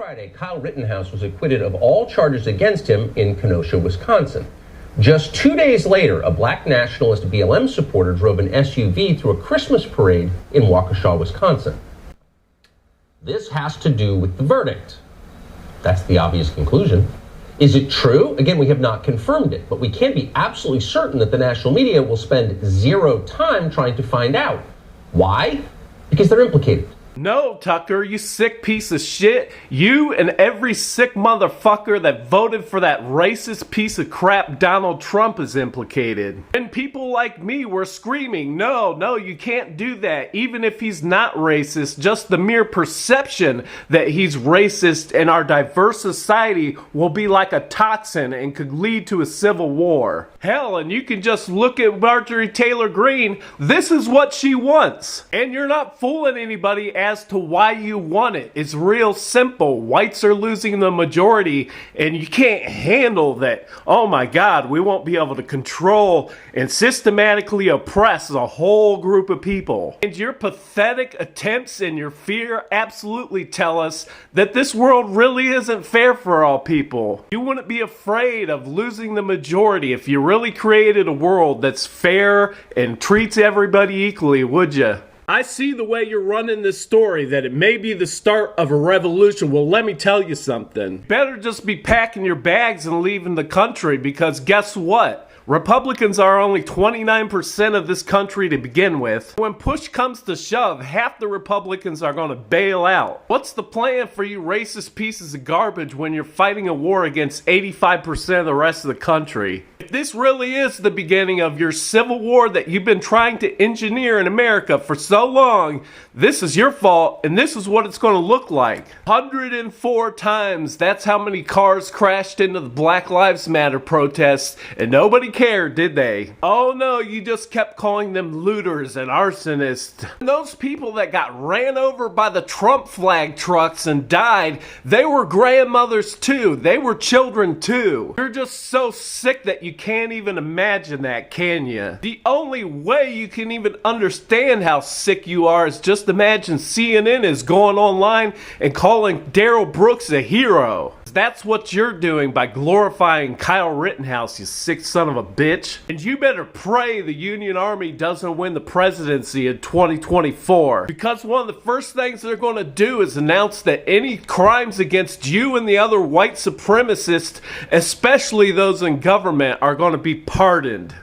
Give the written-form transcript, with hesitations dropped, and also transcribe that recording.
Friday, Kyle Rittenhouse was acquitted of all charges against him in Kenosha, Wisconsin. Just 2 days later, a black nationalist BLM supporter drove an SUV through a Christmas parade in Waukesha, Wisconsin. This has to do with the verdict. That's the obvious conclusion. Is it true? Again, we have not confirmed it, but we can be absolutely certain that the national media will spend zero time trying to find out. Why? Because they're implicated. No, Tucker, you sick piece of shit. You and every sick motherfucker that voted for that racist piece of crap Donald Trump is implicated. And people like me were screaming, no, you can't do that. Even if he's not racist, just the mere perception that he's racist in our diverse society will be like a toxin and could lead to a civil war. Hell, and you can just look at Marjorie Taylor Greene. This is what she wants. And you're not fooling anybody as to why you want it. It's real simple. Whites are losing the majority, and you can't handle that. Oh my God, we won't be able to control and systematically oppress a whole group of people. And your pathetic attempts and your fear absolutely tell us that this world really isn't fair for all people. You wouldn't be afraid of losing the majority if you really created a world that's fair and treats everybody equally, would you? I see the way you're running this story, that it may be the start of a revolution. Well, let me tell you something. Better just be packing your bags and leaving the country, because guess what? Republicans are only 29% of this country to begin with. When push comes to shove, half the Republicans are going to bail out. What's the plan for you racist pieces of garbage when you're fighting a war against 85% of the rest of the country? If this really is the beginning of your civil war that you've been trying to engineer in America for so long, this is your fault, and this is what it's going to look like. 104 times, that's how many cars crashed into the Black Lives Matter protests, and nobody cared, did they? Oh no, you just kept calling them looters and arsonists. And those people that got ran over by the Trump flag trucks and died, they were grandmothers too. They were children too. You're just so sick that you can't even imagine that, can you? The only way you can even understand how sick you are is just imagine CNN is going online and calling Darrell Brooks a hero. That's what you're doing by glorifying Kyle Rittenhouse, you sick son of a bitch. And you better pray the Union Army doesn't win the presidency in 2024. Because one of the first things they're going to do is announce that any crimes against you and the other white supremacists, especially those in government, are going to be pardoned.